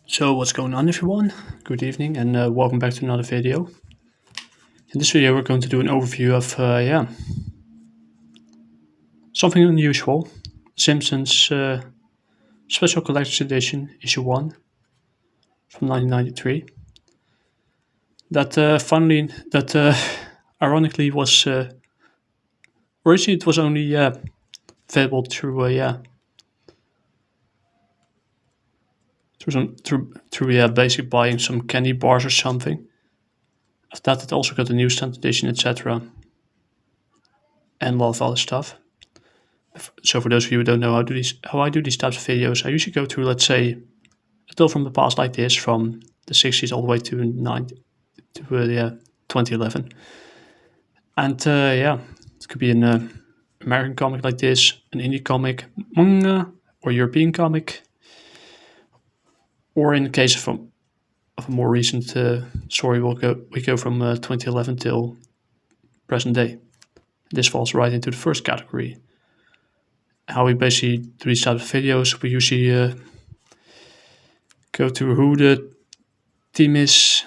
So what's going on, everyone? Good evening and welcome back to another video. In this video we're going to do an overview of something unusual. Simpsons Special Collector's Edition issue 1 from 1993. That ironically was originally it was only available through basically buying some candy bars or something. After that it also got a newsstand edition, etc. and a lot of other stuff. So for those of you who don't know how I do these types of videos, I usually go through, let's say, a tale from the past like this, from the 60s all the way to 2011. And it could be an American comic like this, an indie comic, manga, or European comic, or in the case of a more recent story, we go from 2011 till present day. This falls right into the first category. How we basically do these types of videos, we usually go to who the team is,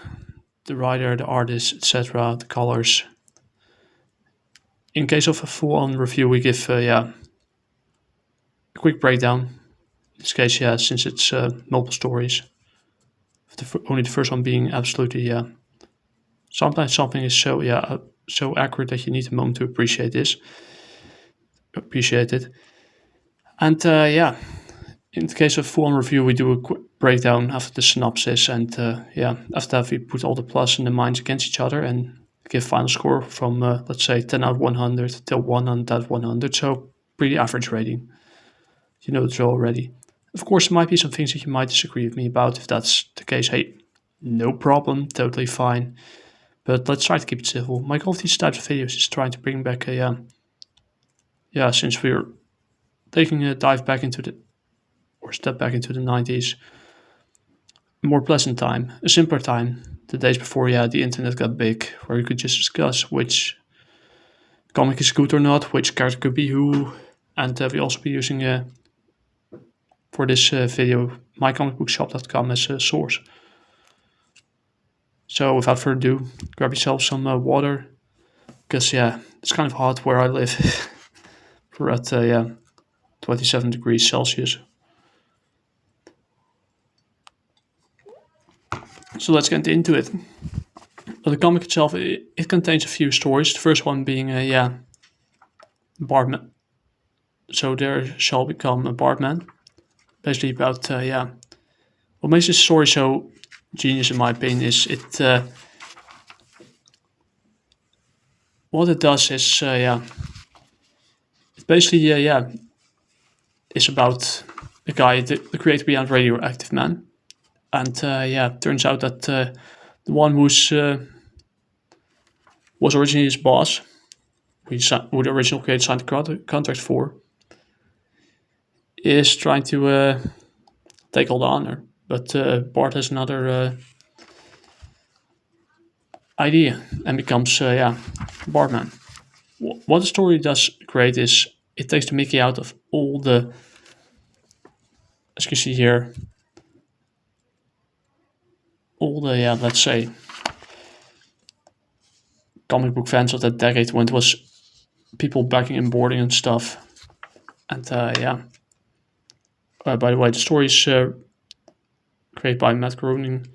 the writer, the artist, etc., the colors. In case of a full-on review, we give a quick breakdown. In this case, since it's multiple stories, only the first one being absolutely sometimes something is so accurate that you need a moment to appreciate it. And in the case of full-on review, we do a quick breakdown after the synopsis, and after that we put all the plus and the minus against each other and give final score from let's say 10 out of 100 till 1 out of 100. So pretty average rating. You know the drill already. Of course, there might be some things that you might disagree with me about. If that's the case, hey, no problem, totally fine. But let's try to keep it civil. My goal of these types of videos is trying to bring back since we're taking a dive back into step back into the 90s, a more pleasant time, a simpler time, the days before the internet got big, where you could just discuss which comic is good or not, which character could be who, and we also be using for this video mycomicbookshop.com as a source. So without further ado, grab yourself some water, because it's kind of hot where I live. We're at 27 degrees Celsius. So let's get into it. The comic itself, it contains a few stories. The first one being, Bartman. So there shall become a Bartman. Basically about, what makes this story so genius in my opinion is what it does is, it basically, is about the guy, the creator behind Radioactive Man. And turns out that the one who was originally his boss, who the original creator signed the contract for, is trying to take all the honor. But Bart has another idea and becomes Bartman. What the story does great is it takes the Mickey out of all the, as you can see here, all the let's say comic book fans of that decade when it was people backing and boarding and stuff. And by the way, the story is created by Matt Groening,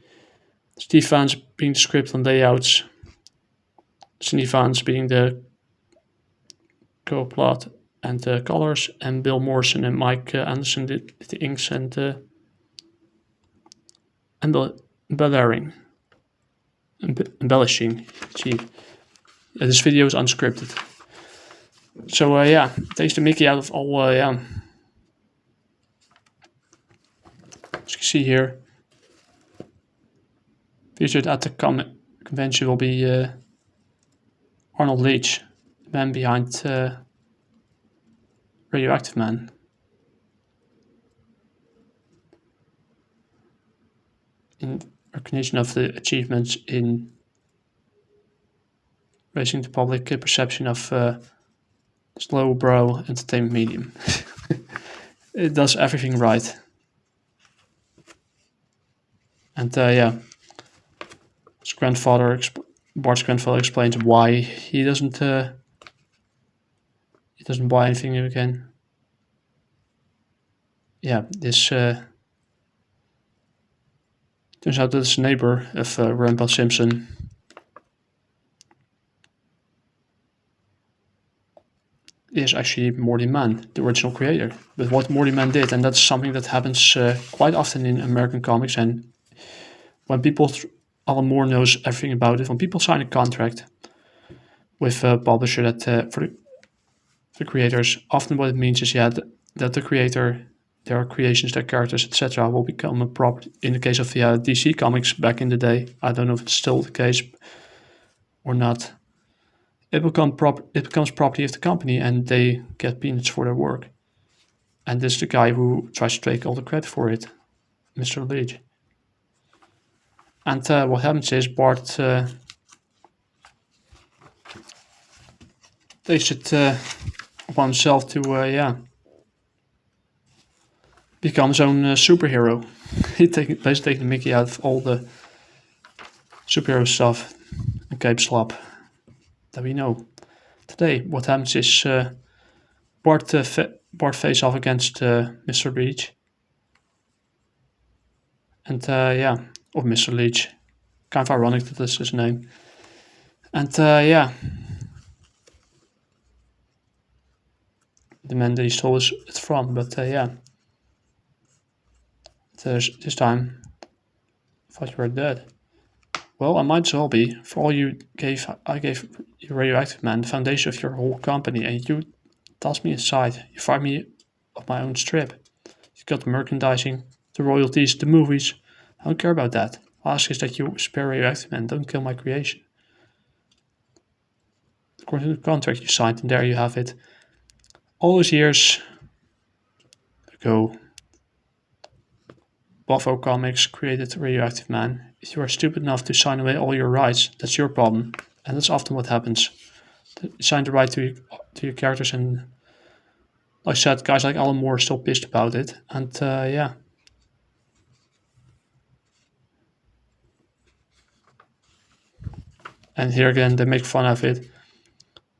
Steve Vance being the script and layouts, Cindy Vance being the co-plot and the colors, and Bill Morrison and Mike Anderson did the inks and embellishing. Gee, this video is unscripted. So it takes the Mickey out of all. As you can see here, featured at the convention will be Arnold Leach, the man behind Radioactive Man. In recognition of the achievements in raising the public perception of this lowbrow entertainment medium. It does everything right. And yeah, his grandfather, Bart's grandfather, explains why he doesn't buy anything again. Yeah, this turns out that this neighbor of Grandpa Simpson is actually Morty Man, the original creator. But what Morty Man did, and that's something that happens quite often in American comics, and when people, Alan Moore knows everything about it, when people sign a contract with a publisher that for the creators, often what it means is, yeah, that the creator, their creations, their characters, etc., will become a property. In the case of the DC comics back in the day, I don't know if it's still the case or not. It becomes property of the company, and they get peanuts for their work. And this is the guy who tries to take all the credit for it, Mr. Leach. And what happens is Bart takes it upon himself to become his own superhero. Basically taking the Mickey out of all the superhero stuff and cape slap that we know. Today, what happens is Bart face off against Mr. Leach. And yeah, or Mr. Leach. Kind of ironic that this is his name. And yeah, the man that he stole it from. But yeah, this time, I thought you were dead. Well, I might as well be. For all you gave, I gave you Radioactive Man the foundation of your whole company, and you tossed me aside. You fired me off my own strip. You got the merchandising, the royalties, the movies. I don't care about that. I'll ask is that you spare Radioactive Man, don't kill my creation. According to the contract you signed, and there you have it. All those years ago, Buffalo Comics created Radioactive Man. If you are stupid enough to sign away all your rights, that's your problem. And that's often what happens. You sign the right to your characters, and like I said, guys like Alan Moore are still pissed about it. And yeah. And here again, they make fun of it.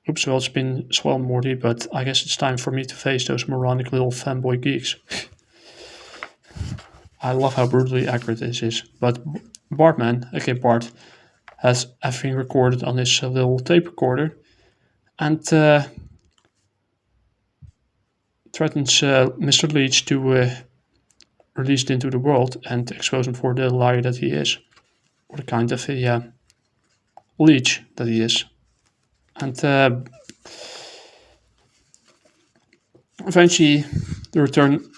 Oops, well, it's been swell, Morty, but I guess it's time for me to face those moronic little fanboy geeks. I love how brutally accurate this is. But Bartman, aka Bart, has everything recorded on his little tape recorder and threatens Mr. Leach to release it into the world and expose him for the liar that he is, or the kind of leech that he is. And eventually, the return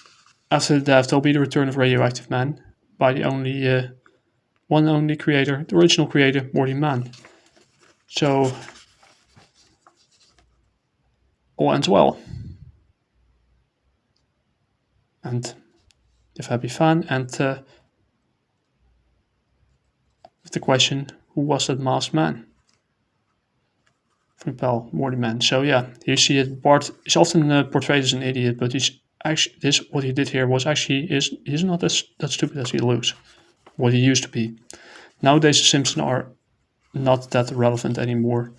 after the death, there'll be the return of Radioactive Man by the only one only creator, the original creator, Morty Man. So all ends well. And if happy fan, and with the question, who was that masked man? From Pal, Morty Man. So yeah, you see it. Bart is often portrayed as an idiot, but he's actually this what he did here was actually is he's not as that stupid as he looks. What he used to be. Nowadays, the Simpsons are not that relevant anymore,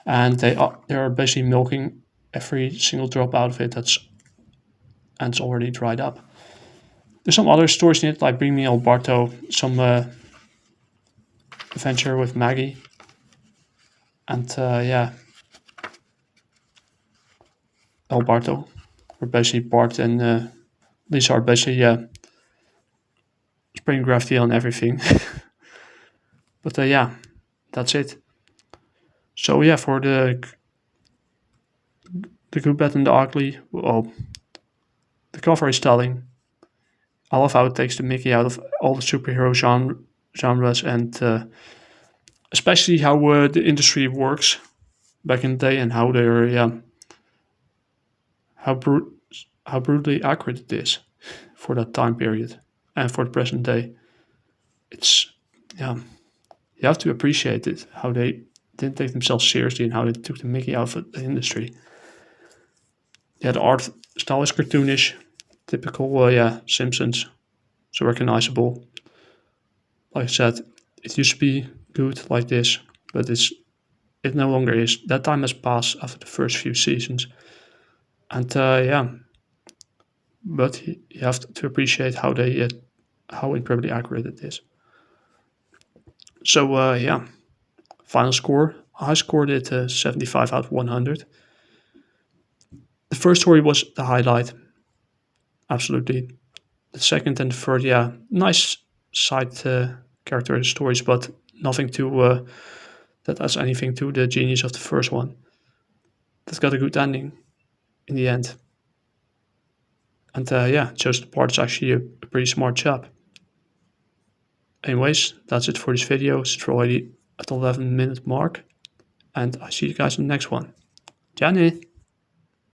and they are basically milking every single drop out of it and it's already dried up. There's some other stories in it, like Bring Me El Barto, some adventure with Maggie, and yeah, El Barto, where basically Bart and Lisa are basically spraying graffiti on everything. But yeah, that's it. So yeah, for the good, bad, and the ugly, well, the cover is telling. I love how it takes the Mickey out of all the superhero genres, and especially how the industry works back in the day and how they're how brut- how brutally accurate it is for that time period and for the present day. It's yeah, you have to appreciate it how they didn't take themselves seriously and how they took the Mickey out of the industry. Yeah, the art style is cartoonish, typical yeah Simpsons, so recognizable. Like I said, it used to be good like this, but it no longer is. That time has passed after the first few seasons, and yeah, but you have to appreciate how incredibly accurate it is. So yeah, final score. I scored it 75 out of 100. The first story was the highlight, absolutely. The second and the third, yeah, nice side character stories, but nothing that has anything to the genius of the first one. That's got a good ending in the end. And yeah, Joseph Bart's actually a pretty smart chap. Anyways, that's it for this video. It's already at the 11-minute mark. And I see you guys in the next one. Ciao.